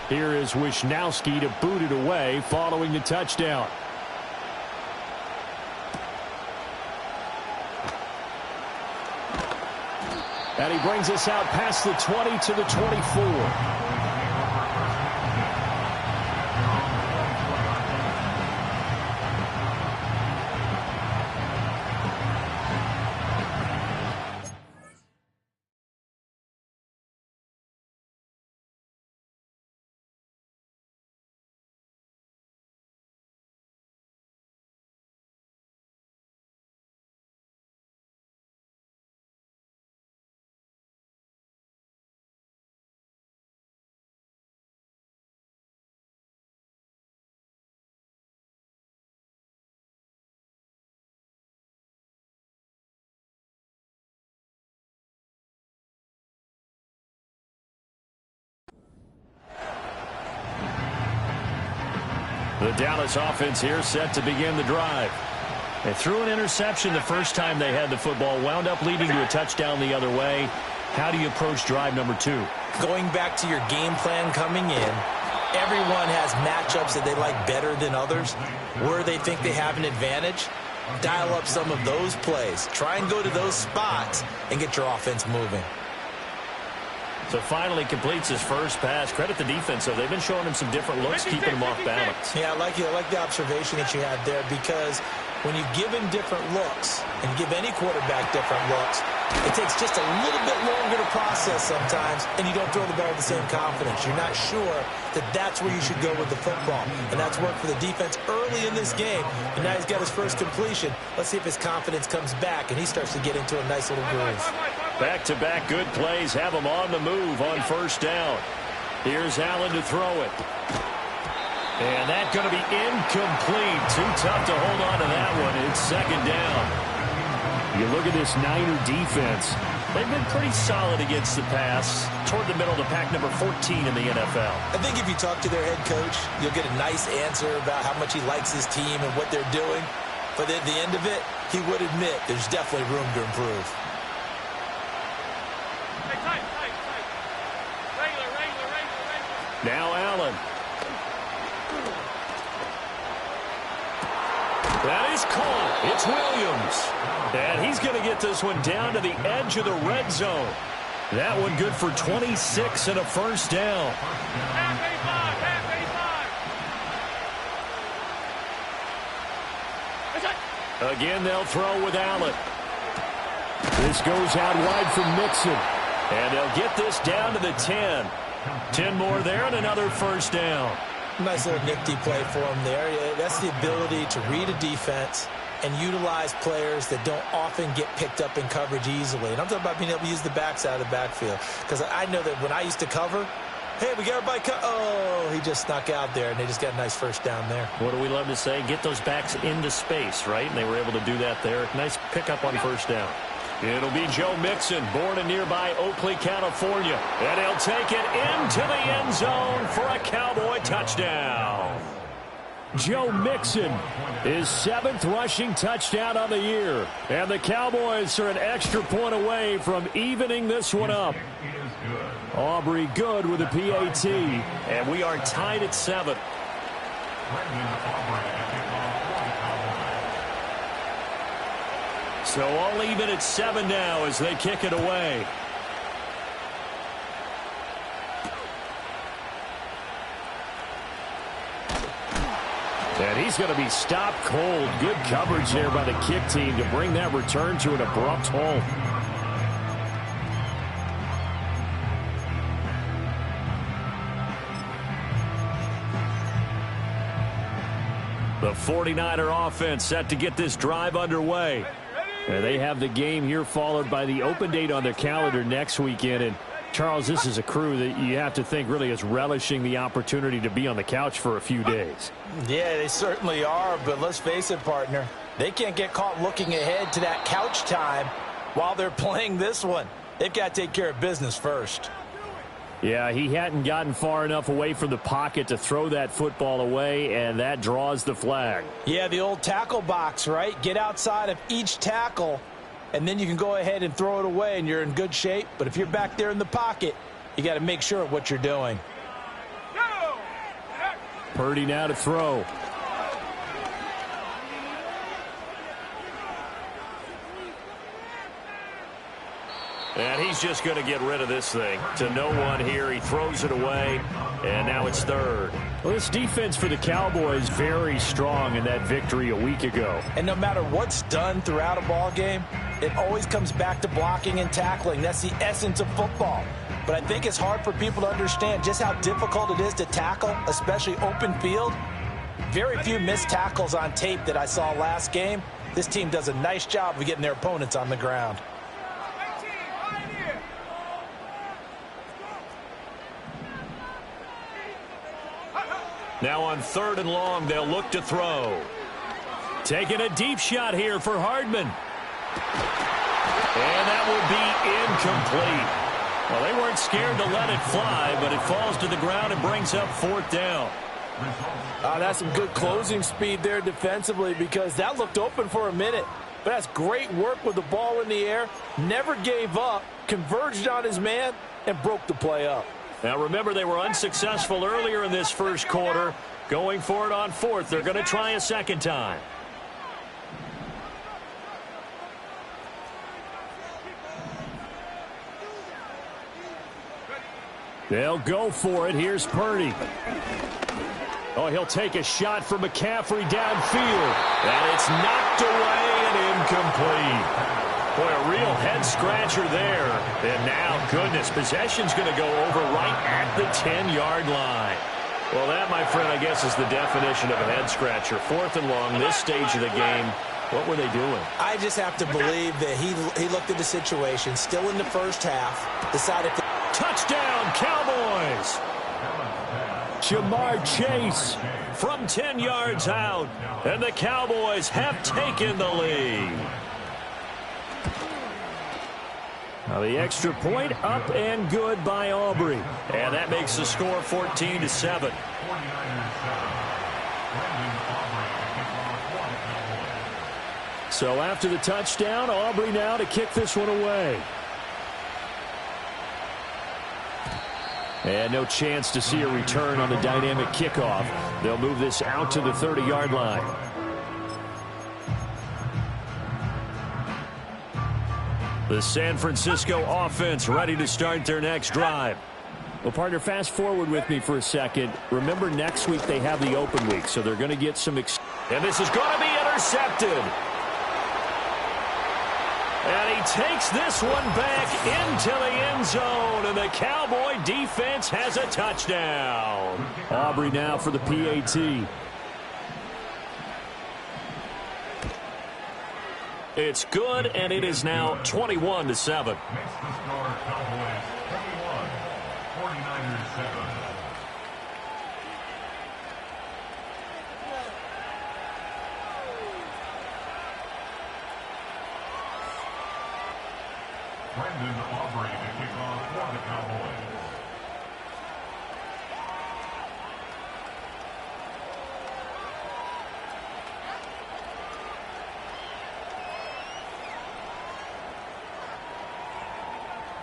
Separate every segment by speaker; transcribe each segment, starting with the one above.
Speaker 1: Here is Wisnowski to boot it away following the touchdown. And he brings us out past the 20 to the 24. The Dallas offense here set to begin the drive. They threw an interception the first time they had the football, wound up leading to a touchdown the other way. How do you approach drive number 2?
Speaker 2: Going back to your game plan coming in, everyone has matchups that they like better than others. Where they think they have an advantage, dial up some of those plays. Try and go to those spots and get your offense moving.
Speaker 1: So finally completes his first pass. Credit the defense, though. They've been showing him some different looks, keeping him off balance.
Speaker 2: Yeah, I like the observation that you had there, because when you give him different looks and give any quarterback different looks, it takes just a little bit longer to process sometimes, and you don't throw the ball with the same confidence. You're not sure that that's where you should go with the football, and that's worked for the defense early in this game, and now he's got his first completion. Let's see if his confidence comes back and he starts to get into a nice little groove.
Speaker 1: Back-to-back good plays have him on the move on first down. Here's Allen to throw it. And that's going to be incomplete. Too tough to hold on to that one. It's second down. You look at this Niner defense. They've been pretty solid against the pass. Toward the middle of the pack, number 14 in the NFL.
Speaker 2: I think if you talk to their head coach, you'll get a nice answer about how much he likes his team and what they're doing. But at the end of it, he would admit there's definitely room to improve.
Speaker 1: Now Allen. That is caught. It's Williams. And he's going to get this one down to the edge of the red zone. That one good for 26 and a first down. Again, they'll throw with Allen. This goes out wide from Mixon. And they'll get this down to the 10. 10 more there and another first down.
Speaker 2: Nice little nifty play for him there. Yeah, that's the ability to read a defense and utilize players that don't often get picked up in coverage easily. And I'm talking about being able to use the backside of the backfield. Because I know that when I used to cover, hey, we got everybody oh, he just snuck out there, and they just got a nice first down there.
Speaker 1: What do we love to say? Get those backs into space, right? And they were able to do that there. Nice pickup on first down. It'll be Joe Mixon, born in nearby Oakley, California. And he'll take it into the end zone for a Cowboy touchdown. Joe Mixon, his 7th rushing touchdown on the year. And the Cowboys are an extra point away from evening this one up. Aubrey good with a PAT. And we are tied at 7. So all even at 7 now as they kick it away. And he's going to be stopped cold. Good coverage there by the kick team to bring that return to an abrupt halt. The 49er offense set to get this drive underway. And they have the game here followed by the open date on their calendar next weekend. And, Charles, this is a crew that you have to think really is relishing the opportunity to be on the couch for a few days.
Speaker 2: Yeah, they certainly are. But let's face it, partner, they can't get caught looking ahead to that couch time while they're playing this one. They've got to take care of business first.
Speaker 1: Yeah, he hadn't gotten far enough away from the pocket to throw that football away, and that draws the flag.
Speaker 2: Yeah, the old tackle box, right? Get outside of each tackle, and then you can go ahead and throw it away, and you're in good shape. But if you're back there in the pocket, you got to make sure of what you're doing.
Speaker 1: Purdy now to throw. And he's just going to get rid of this thing. To no one here. He throws it away. And now it's third. Well, this defense for the Cowboys very strong in that victory a week ago.
Speaker 2: And no matter what's done throughout a ball game, it always comes back to blocking and tackling. That's the essence of football. But I think it's hard for people to understand just how difficult it is to tackle, especially open field. Very few missed tackles on tape that I saw last game. This team does a nice job of getting their opponents on the ground.
Speaker 1: Now on 3rd and long, they'll look to throw. Taking a deep shot here for Hardman. And that will be incomplete. Well, they weren't scared to let it fly, but it falls to the ground and brings up 4th down.
Speaker 2: That's some good closing speed there defensively, because that looked open for a minute. But that's great work with the ball in the air. Never gave up, converged on his man, and broke the play up.
Speaker 1: Now, remember, they were unsuccessful earlier in this first quarter. Going for it on 4th. They're going to try a second time. They'll go for it. Here's Purdy. Oh, he'll take a shot for McCaffrey downfield. And it's knocked away and incomplete. Boy, a real head-scratcher there. And now, goodness, possession's going to go over right at the 10-yard line. Well, that, my friend, I guess is the definition of a head-scratcher. 4th and long, this stage of the game. What were they doing? I just have to believe that he looked at the situation, still in the first half, decided to... Touchdown, Cowboys! Jamar Chase from 10 yards out. And the Cowboys have taken the lead. Now the extra point up and good by Aubrey. And that makes the score 14-7. So after the touchdown, Aubrey now to kick this one away. And no chance to see a return on the dynamic kickoff. They'll move this out to the 30-yard line. The San Francisco offense ready to start their next drive. Well, partner, fast forward with me for a second. Remember, next week they have the open week, so they're going to get some... And this is going to be intercepted. And he takes this one back into the end zone, and the Cowboy defense has a touchdown. Aubrey now for the PAT. It's good, and it is now 21-7.
Speaker 3: Brandon Aubrey to kick off for the Cowboys.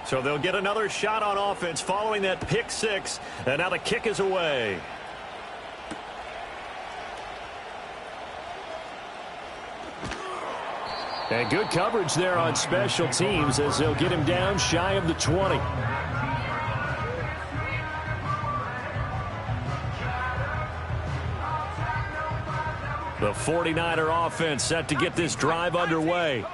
Speaker 1: So they'll get another shot on offense following that pick six, and now the kick is away. And good coverage there on special teams as they'll get him down shy of the 20. The 49er offense set to get this drive underway.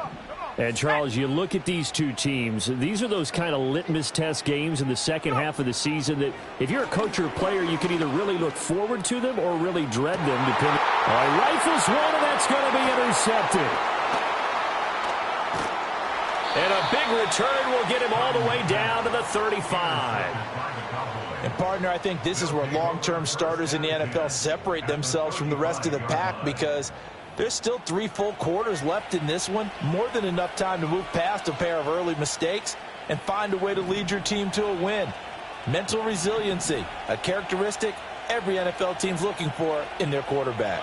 Speaker 1: And, Charles, you look at these two teams, these are those kind of litmus test games in the second half of the season that if you're a coach or a player, you can either really look forward to them or really dread them. Depending. He rifles one, and that's going to be intercepted. And a big return will get him all the way down to the 35.
Speaker 2: And, partner, I think this is where long-term starters in the NFL separate themselves from the rest of the pack, because there's still 3 full quarters left in this one. More than enough time to move past a pair of early mistakes and find a way to lead your team to a win. Mental resiliency, a characteristic every NFL team's looking for in their quarterback.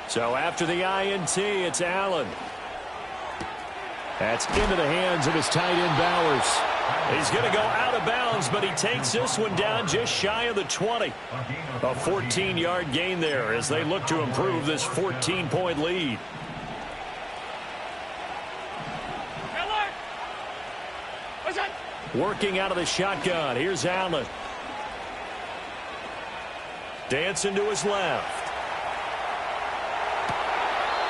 Speaker 1: So after the INT, it's Allen. That's into the hands of his tight end, Bowers. He's going to go out of bounds, but he takes this one down just shy of the 20. A 14-yard gain there as they look to improve this 14-point lead. Working out of the shotgun. Here's Allen. Dancing to his left.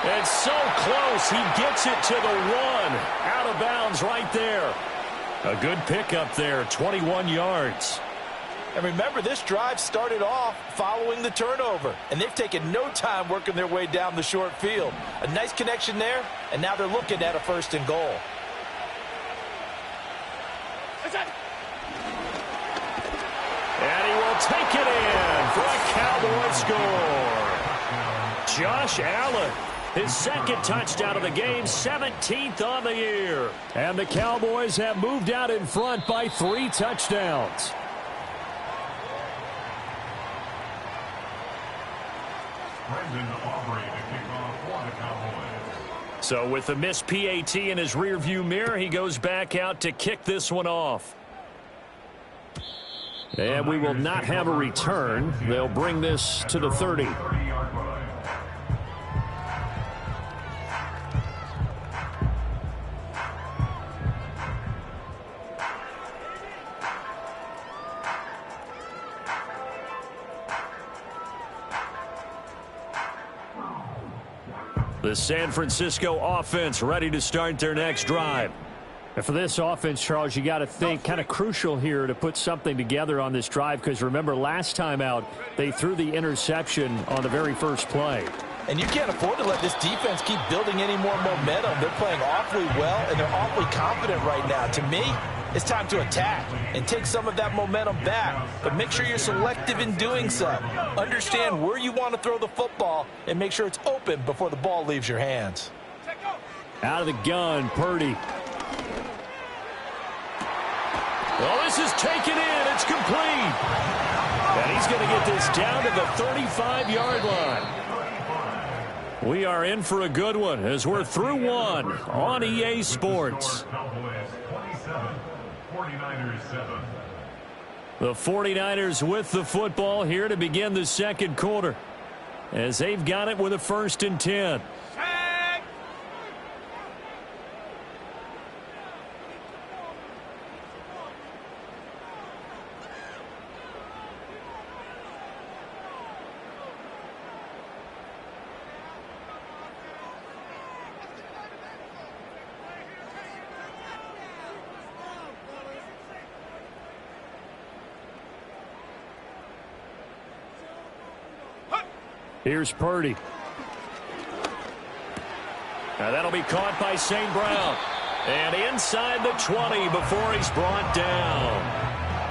Speaker 1: And so close. He gets it to the 1. Out of bounds right there. A good pickup there, 21 yards.
Speaker 2: And remember, this drive started off following the turnover, and they've taken no time working their way down the short field. A nice connection there, and now they're looking at a 1st and goal.
Speaker 1: And he will take it in for a Cowboy score. Josh Allen, his 2nd touchdown of the game, 17th on the year. And the Cowboys have moved out in front by 3 touchdowns. So with the missed PAT in his rearview mirror, he goes back out to kick this one off. And we will not have a return. They'll bring this to the 30. The San Francisco offense ready to start their next drive. And for this offense, Charles, you got to think kind of crucial here to put something together on this drive, because remember last time out they threw the interception on the very first play.
Speaker 2: And you can't afford to let this defense keep building any more momentum. They're playing awfully well, and they're awfully confident right now. To me, it's time to attack and take some of that momentum back, but make sure you're selective in doing so. Understand where you want to throw the football and make sure it's open before the ball leaves your hands.
Speaker 1: Out of the gun, Purdy. Well, this is taken in. It's complete. And he's going to get this down to the 35-yard line. We are in for a good one as we're through one on EA Sports. The 49ers with the football here to begin the 2nd quarter as they've got it with a 1st and 10. Here's Purdy. Now that'll be caught by St. Brown. And inside the 20 before he's brought down.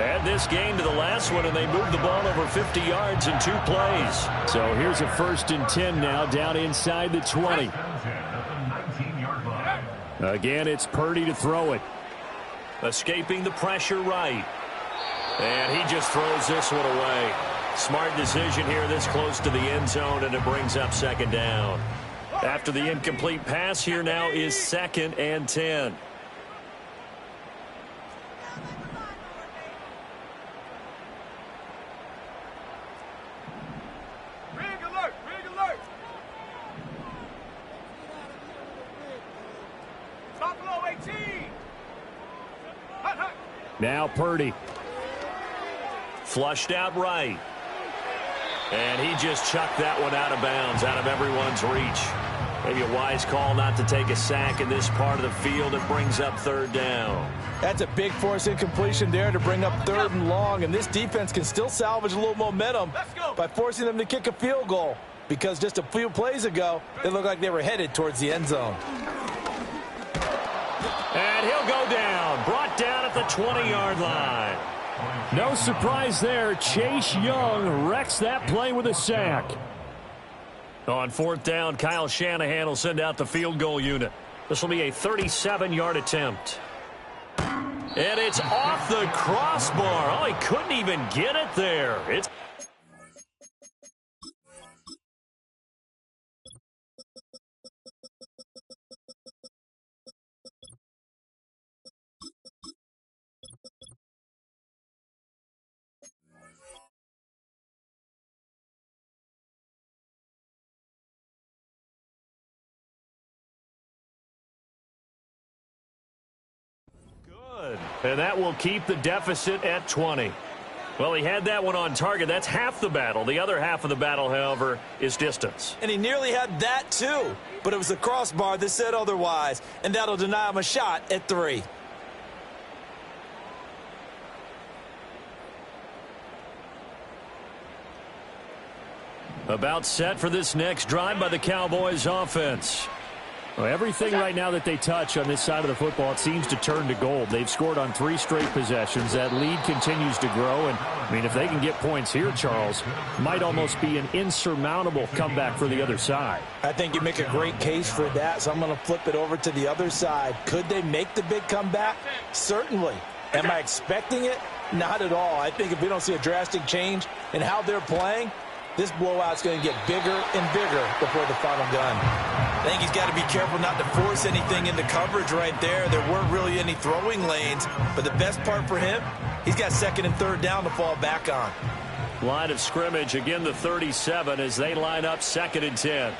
Speaker 1: Add this game to the last one, and they moved the ball over 50 yards in 2 plays. So here's a 1st and 10 now down inside the 20. Again, it's Purdy to throw it. Escaping the pressure right. And he just throws this one away. Smart decision here this close to the end zone, and it brings up 2nd down. After the incomplete pass, here now is 2nd and 10.
Speaker 4: Rig alert! Rig alert! Top below 18! Hut, hut.
Speaker 1: Now Purdy. Flushed out right. And he just chucked that one out of bounds, out of everyone's reach. Maybe a wise call not to take a sack in this part of the field. It brings up 3rd down.
Speaker 2: That's a big force incompletion there to bring up 3rd and long, and this defense can still salvage a little momentum by forcing them to kick a field goal, because just a few plays ago, it looked like they were headed towards the end zone.
Speaker 1: And he'll go down, brought down at the 20-yard line. No surprise there. Chase Young wrecks that play with a sack. On 4th down, Kyle Shanahan will send out the field goal unit. This will be a 37-yard attempt. And it's off the crossbar. Oh, he couldn't even get it there. It's And that will keep the deficit at 20. Well, he had that one on target. That's half the battle. The other half of the battle, however, is distance.
Speaker 2: And he nearly had that, too. But it was the crossbar that said otherwise. And that'll deny him a shot at 3.
Speaker 1: About set for this next drive by the Cowboys offense. Well, everything right now that they touch on this side of the football, it seems to turn to gold. They've scored on 3 straight possessions. That lead continues to grow. And, I mean, if they can get points here, Charles, might almost be an insurmountable comeback for the other side.
Speaker 2: I think you make a great case for that, so I'm going to flip it over to the other side. Could they make the big comeback? Certainly. Am I expecting it? Not at all. I think if we don't see a drastic change in how they're playing, this blowout's going to get bigger and bigger before the final gun. I think he's got to be careful not to force anything into coverage right there. There weren't really any throwing lanes, but the best part for him, he's got 2nd and 3rd down to fall back on.
Speaker 1: Line of scrimmage, again the 37 as they line up 2nd and 10.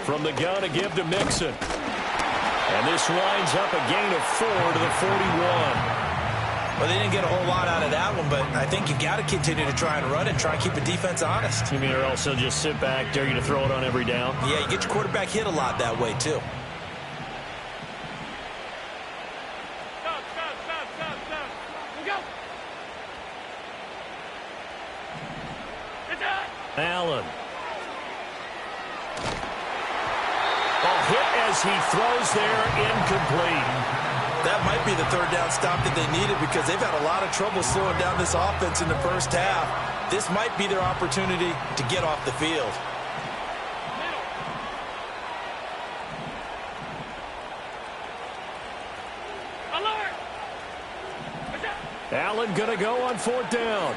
Speaker 1: From the gun, a give to Mixon. And this winds up a gain of 4 to the 41.
Speaker 2: Well, they didn't get a whole lot out of that one, but I think you got to continue to try and run and try and keep the defense honest.
Speaker 1: You mean or else they'll just sit back, dare you to throw it on every down?
Speaker 2: Yeah, you get your quarterback hit a lot that way, too.
Speaker 1: Allen. Hit as he throws there, incomplete.
Speaker 2: That might be the 3rd down stop that they needed because they've had a lot of trouble slowing down this offense in the first half. This might be their opportunity to get off the field.
Speaker 1: Allen going to go on 4th down.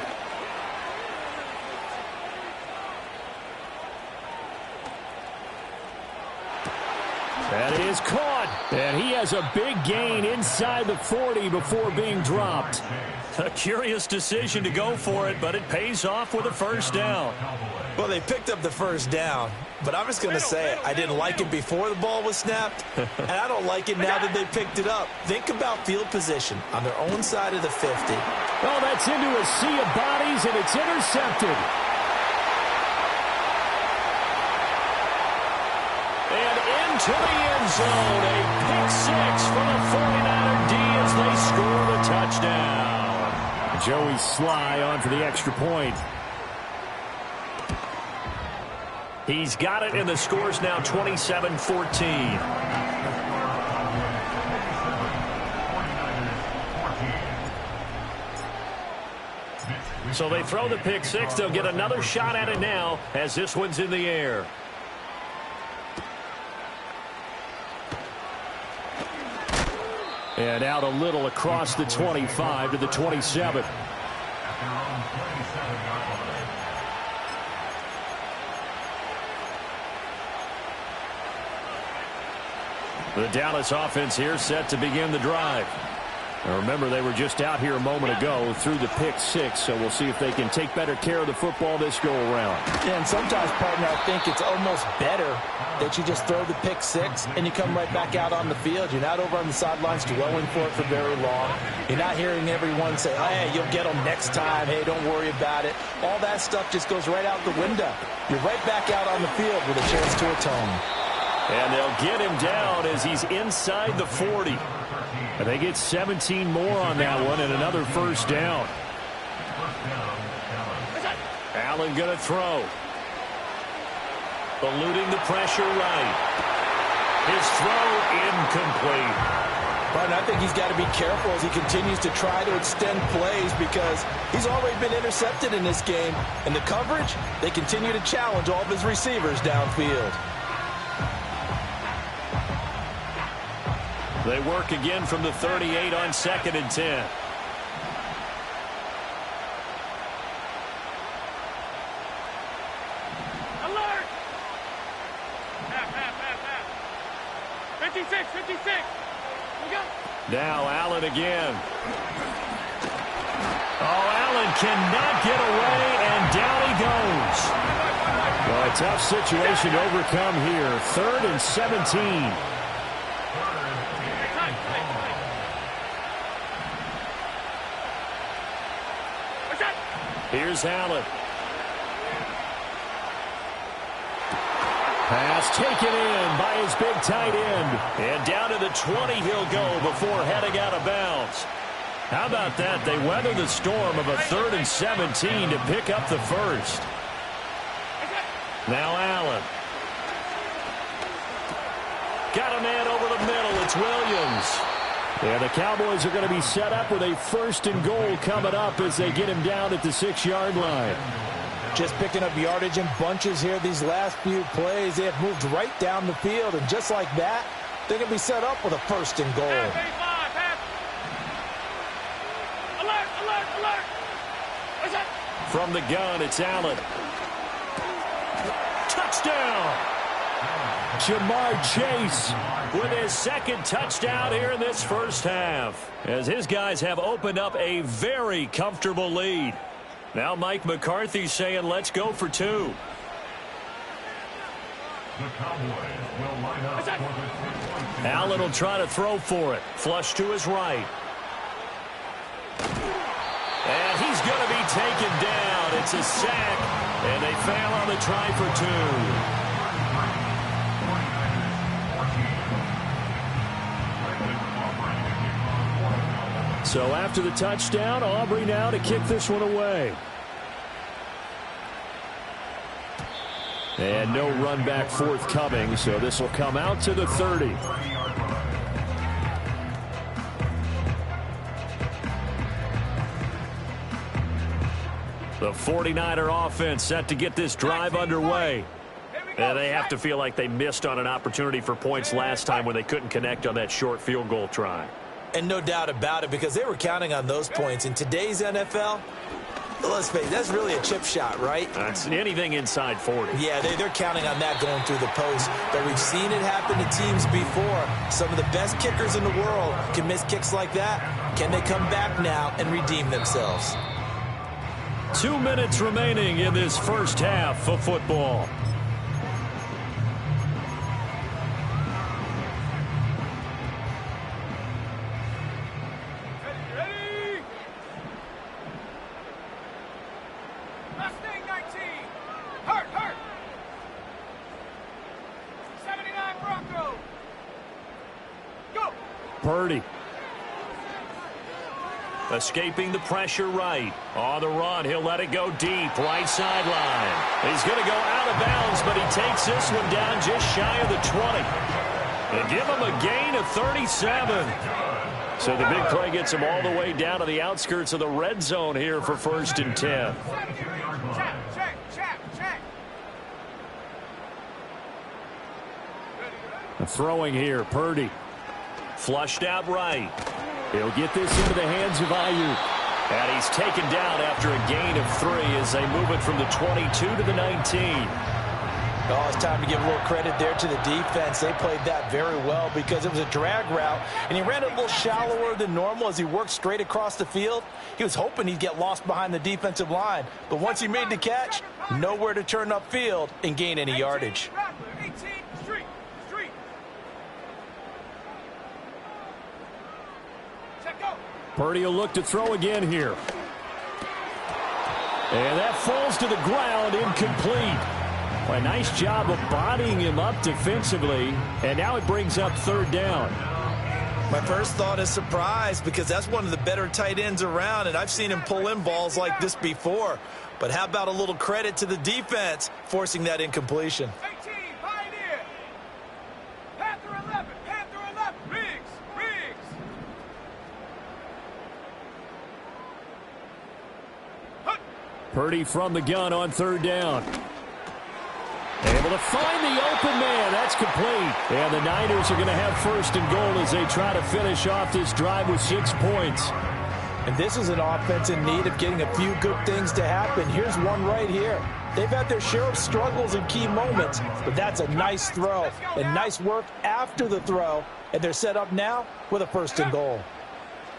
Speaker 1: That is caught, and he has a big gain inside the 40 before being dropped. A curious decision to go for it, but it pays off with a 1st down.
Speaker 2: Well, they picked up the 1st down, but I'm just going to say it. I didn't like it before the ball was snapped, and I don't like it now that they picked it up. Think about field position on their own side of the 50.
Speaker 1: Oh, that's into a sea of bodies, and it's intercepted. To the end zone, a pick 6 for the 49er D as they score the touchdown. Joey Sly on for the extra point. He's got it, and the score's now 27-14. So they throw the pick 6. They'll get another shot at it now as this one's in the air. And out a little across the 25 to the 27. The Dallas offense here set to begin the drive. Now remember, they were just out here a moment ago through the pick 6, so we'll see if they can take better care of the football this go-around.
Speaker 2: Yeah, and sometimes, partner, I think it's almost better that you just throw the pick 6 and you come right back out on the field. You're not over on the sidelines dwelling for it for very long. You're not hearing everyone say, oh, hey, you'll get them next time. Hey, don't worry about it. All that stuff just goes right out the window. You're right back out on the field with a chance to atone.
Speaker 1: And they'll get him down as he's inside the 40. And they get 17 more on that one and another 1st down. Allen going to throw. Eluding the pressure right. His throw incomplete.
Speaker 2: But I think he's got to be careful as he continues to try to extend plays because he's already been intercepted in this game. And the coverage, they continue to challenge all of his receivers downfield.
Speaker 1: They work again from the 38 on 2nd and 10.
Speaker 4: Alert! Half. 56. We go.
Speaker 1: Now Allen again. Oh, Allen cannot get away, and down he goes. Well, a tough situation to overcome here. 3rd and 17. Here's Allen. Pass taken in by his big tight end. And down to the 20 he'll go before heading out of bounds. How about that? They weather the storm of a 3rd and 17 to pick up the first. Now Allen. Got a man over the middle. It's Williams. And the Cowboys are going to be set up with a 1st and goal coming up as they get him down at the 6-yard line.
Speaker 2: Just picking up yardage in bunches here these last few plays. They have moved right down the field, and just like that, they're going to be set up with a 1st and goal.
Speaker 4: Alert, alert, alert.
Speaker 1: From the gun, it's Allen. Touchdown! Jamar Chase with his 2nd touchdown here in this first half, as his guys have opened up a very comfortable lead. Now Mike McCarthy saying, let's go for 2.
Speaker 3: The Cowboys will line up for the 2-point.
Speaker 1: Allen will try to throw for it. Flush to his right. And he's going to be taken down. It's a sack, and they fail on the try for 2. So after the touchdown, Aubrey now to kick this one away. And no run back forthcoming, so this will come out to the 30. The 49er offense set to get this drive underway. And they have to feel like they missed on an opportunity for points last time when they couldn't connect on that short field goal try.
Speaker 2: And no doubt about it, because they were counting on those points. In today's NFL, let's face it, that's really a chip shot, right?
Speaker 1: That's anything inside 40.
Speaker 2: Yeah, they're counting on that going through the post. But we've seen it happen to teams before. Some of the best kickers in the world can miss kicks like that. Can they come back now and redeem themselves?
Speaker 1: 2 minutes remaining in this first half of football. Purdy. Escaping the pressure right. On the run, he'll let it go deep. Right sideline. He's going to go out of bounds, but he takes this one down just shy of the 20. And give him a gain of 37. So the big play gets him all the way down to the outskirts of the red zone here for 1st and 10. Throwing here, Purdy. Flushed out right. He'll get this into the hands of Ayuk. And he's taken down after a gain of 3 as they move it from the 22 to the 19.
Speaker 2: Oh, it's time to give a little credit there to the defense. They played that very well because it was a drag route, and he ran it a little shallower than normal as he worked straight across the field. He was hoping he'd get lost behind the defensive line, but once he made the catch, nowhere to turn upfield and gain any yardage.
Speaker 1: Purdy will look to throw again here. And that falls to the ground, incomplete. Well, a nice job of bodying him up defensively, and now it brings up 3rd down.
Speaker 2: My first thought is surprise because that's one of the better tight ends around, and I've seen him pull in balls like this before. But how about a little credit to the defense forcing that incompletion?
Speaker 4: 18, Pioneer. Panther 11, Panther 11, Riggs.
Speaker 1: Purdy from the gun on 3rd down. Able to find the open man. That's complete. And the Niners are going to have 1st and goal as they try to finish off this drive with 6 points.
Speaker 2: And this is an offense in need of getting a few good things to happen. Here's one right here. They've had their share of struggles in key moments, but that's a nice throw and nice work after the throw. And they're set up now with a 1st and goal.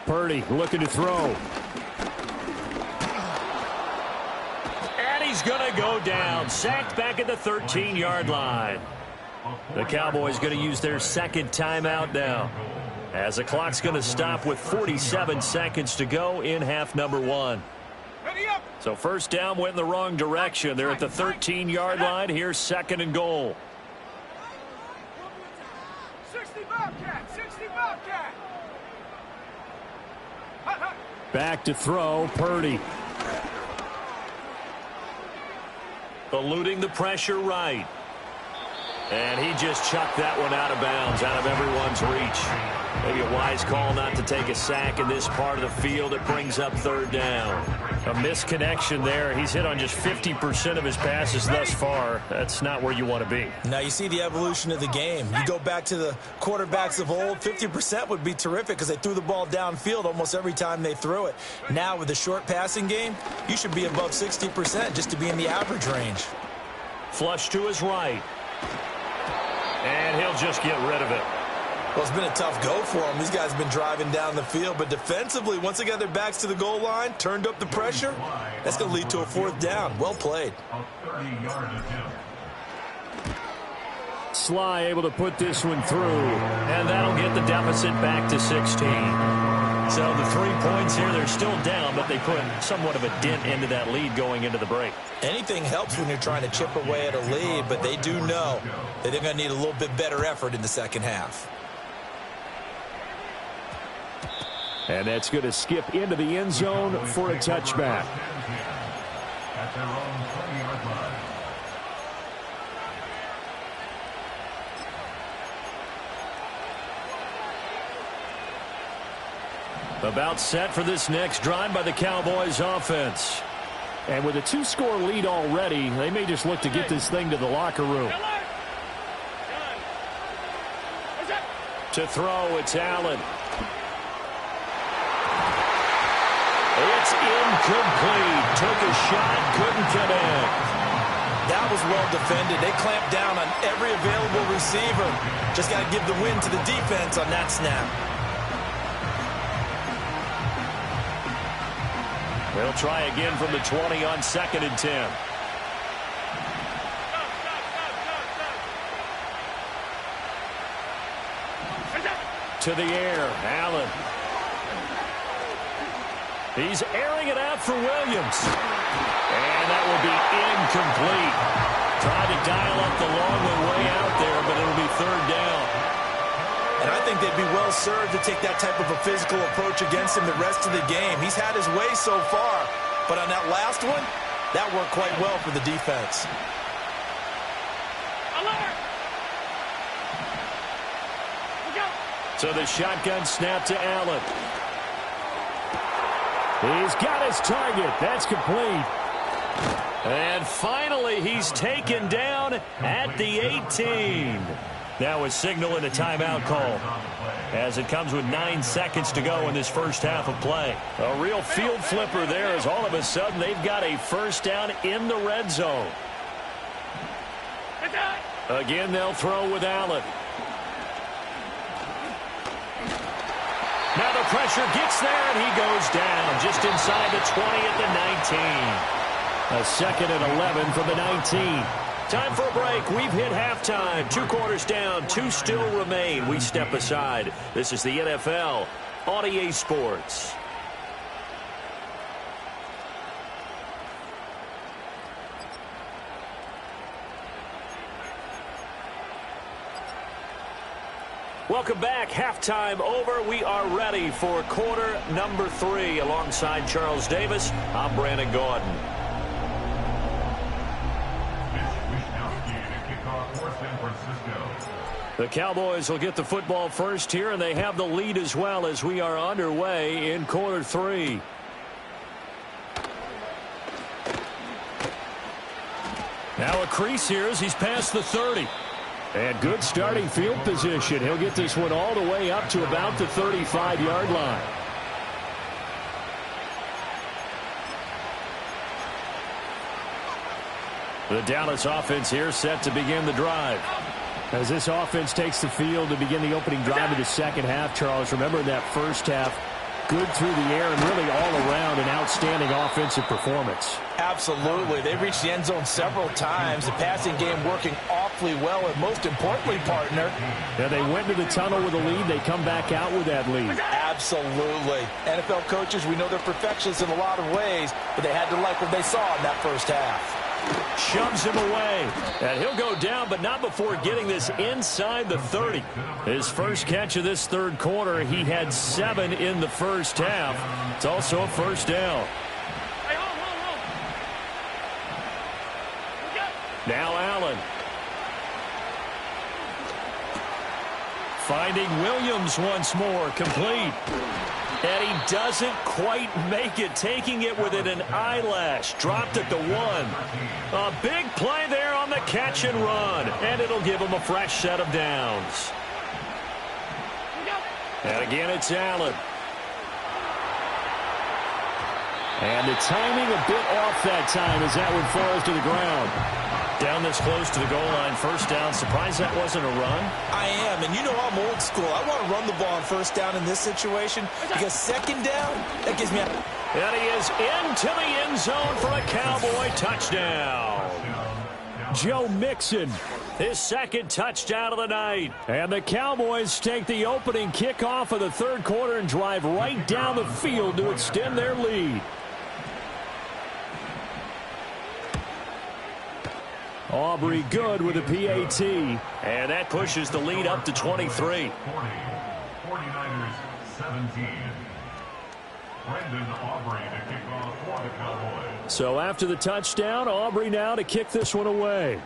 Speaker 1: Purdy looking to throw. He's going to go down, sacked back at the 13-yard line. The Cowboys going to use their 2nd timeout now, as the clock's going to stop with 47 seconds to go in half number 1.
Speaker 4: Ready up,
Speaker 1: So first down went in the wrong direction. They're at the 13-yard line. Here's 2nd and goal.
Speaker 4: 60 Bobcat, 60 Bobcat.
Speaker 1: Back to throw, Purdy. Eluding the pressure right. And he just chucked that one out of bounds, out of everyone's reach. Maybe a wise call not to take a sack in this part of the field. It brings up 3rd down. A misconnection there. He's hit on just 50% of his passes thus far. That's not where you want to be.
Speaker 2: Now you see the evolution of the game. You go back to the quarterbacks of old, 50% would be terrific because they threw the ball downfield almost every time they threw it. Now with the short passing game, you should be above 60% just to be in the average range.
Speaker 1: Flush to his right. And he'll just get rid of it.
Speaker 2: Well, it's been a tough go for them. These guys have been driving down the field, but defensively, once they got their backs to the goal line, turned up the pressure, that's going to lead to a 4th down. Well played.
Speaker 1: Sly able to put this one through, and that'll get the deficit back to 16. So the 3 points here, they're still down, but they put somewhat of a dent into that lead going into the break.
Speaker 2: Anything helps when you're trying to chip away at a lead, but they do know that they're going to need a little bit better effort in the second half.
Speaker 1: And that's going to skip into the end zone for a touchback.
Speaker 3: At their own 20-yard line.
Speaker 1: About set for this next drive by the Cowboys offense. And with a 2-score lead already, they may just look to get this thing to the locker room. To throw, it's Allen. It's incomplete. Took a shot, couldn't get in.
Speaker 2: That was well defended. They clamped down on every available receiver. Just got to give the win to the defense on that snap.
Speaker 1: They'll try again from the 20 on 2nd and 10. To the air, Allen. He's airing it out for Williams. And that will be incomplete. Tried to dial up the long way out there, but it'll be 3rd down.
Speaker 2: And I think they'd be well served to take that type of a physical approach against him the rest of the game. He's had his way so far, but on that last one, that worked quite well for the defense.
Speaker 4: Alert!
Speaker 1: So the shotgun snap to Allen. He's got his target. That's complete. And finally, he's taken down at the 18. Now a signal and a timeout call as it comes with 9 seconds to go in this first half of play. A real field flipper there as all of a sudden they've got a 1st down in the red zone. Again, they'll throw with Allen. Now the pressure gets there, and he goes down just inside the 20 at the 19. A 2nd and 11 from the 19. Time for a break. We've hit halftime. 2 quarters down, 2 still remain. We step aside. This is the NFL on EA Sports. Welcome back. Halftime over. We are ready for quarter number 3. Alongside Charles Davis, I'm Brandon Gordon. The Cowboys will get the football first here, and they have the lead as well as we are underway in quarter 3. Now a crease here as he's past the 30. And good starting field position. He'll get this one all the way up to about the 35-yard line. The Dallas offense here set to begin the drive. As this offense takes the field to begin the opening drive of the second half, Charles, remember in that first half, good through the air and really all around an outstanding offensive performance.
Speaker 2: Absolutely. They reached the end zone several times. The passing game working off awfully well, and most importantly, partner.
Speaker 1: Yeah, they went to the tunnel with a lead. They come back out with that lead.
Speaker 2: Absolutely. NFL coaches, we know they're perfectionists in a lot of ways, but they had to like what they saw in that first half.
Speaker 1: Shoves him away. And he'll go down, but not before getting this inside the 30. His first catch of this third quarter, he had 7 in the first half. It's also a first down. Now Allen. Finding Williams once more, complete. And he doesn't quite make it, taking it within an eyelash. Dropped at the 1. A big play there on the catch and run. And it'll give him a fresh set of downs. And again, it's Allen. And the timing a bit off that time as that one falls to the ground. Down this close to the goal line, first down. Surprised that wasn't a run?
Speaker 2: I am, and you know I'm old school. I want to run the ball on first down in this situation because second down, that gives me a...
Speaker 1: And he is into the end zone for a Cowboy touchdown. Joe Mixon, his second touchdown of the night. And the Cowboys take the opening kickoff of the third quarter and drive right down the field to extend their lead. Aubrey good with a PAT. And that pushes the lead up to 23.
Speaker 3: 49ers 17. Brendan Aubrey to kick off for the Cowboys.
Speaker 1: So after the touchdown, Aubrey now to kick this one away.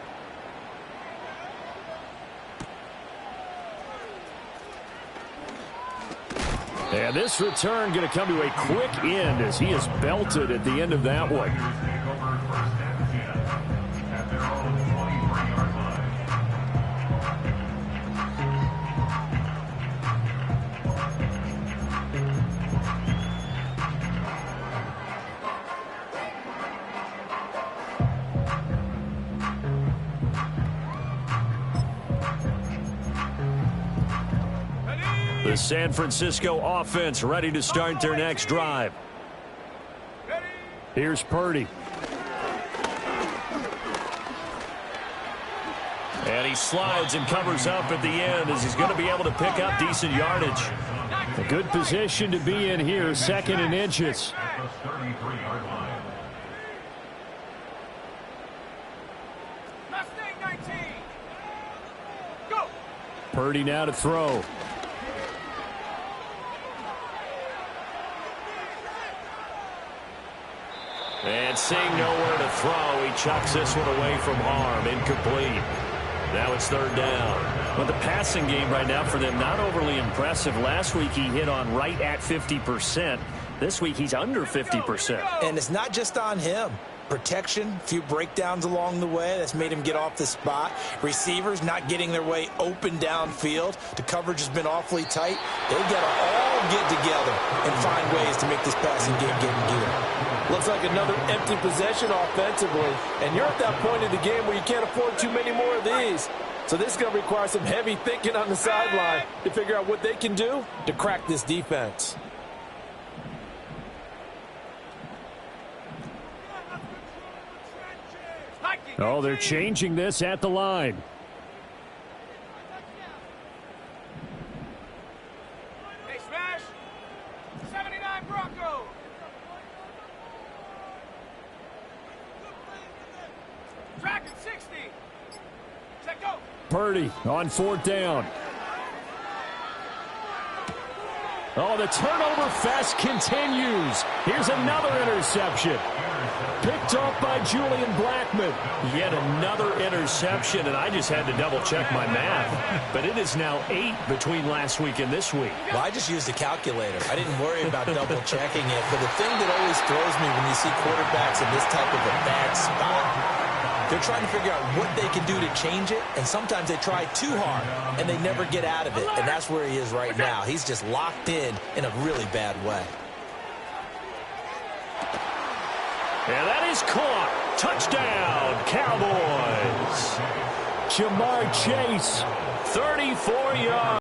Speaker 1: And this return going to come to a quick end as he is belted at the end of that one. The San Francisco offense ready to start their next drive. Here's Purdy. And he slides and covers up at the end as he's going to be able to pick up decent yardage. A good position to be in here, second and inches. Purdy now to throw. And seeing nowhere to throw, he chucks this one away from harm. Incomplete. Now it's third down. But the passing game right now for them, not overly impressive. Last week he hit on right at 50%. This week he's under 50%.
Speaker 2: And it's not just on him. Protection, a few breakdowns along the way. That's made him get off the spot. Receivers not getting their way open downfield. The coverage has been awfully tight. They've got to all get together and find ways to make this passing game get in gear.
Speaker 5: Looks like another empty possession offensively. And you're at that point in the game where you can't afford too many more of these. So this is going to require some heavy thinking on the sideline to figure out what they can do to crack this defense.
Speaker 1: Oh, they're changing this at the line.
Speaker 4: Hey, Smash! 79 Bronco! Track at 60! Set go!
Speaker 1: Purdy on fourth down. Oh, the turnover fest continues. Here's another interception. Picked off by Julian Blackmon. Yet another interception, and I just had to double-check my math. But it is now 8 between last week and this week.
Speaker 2: Well, I just used a calculator. I didn't worry about double-checking it. But the thing that always throws me when you see quarterbacks in this type of a bad spot, they're trying to figure out what they can do to change it, and sometimes they try too hard, and they never get out of it. And that's where he is right now. He's just locked in a really bad way.
Speaker 1: And that is caught. Touchdown, Cowboys. Jamar Chase, 34 yards.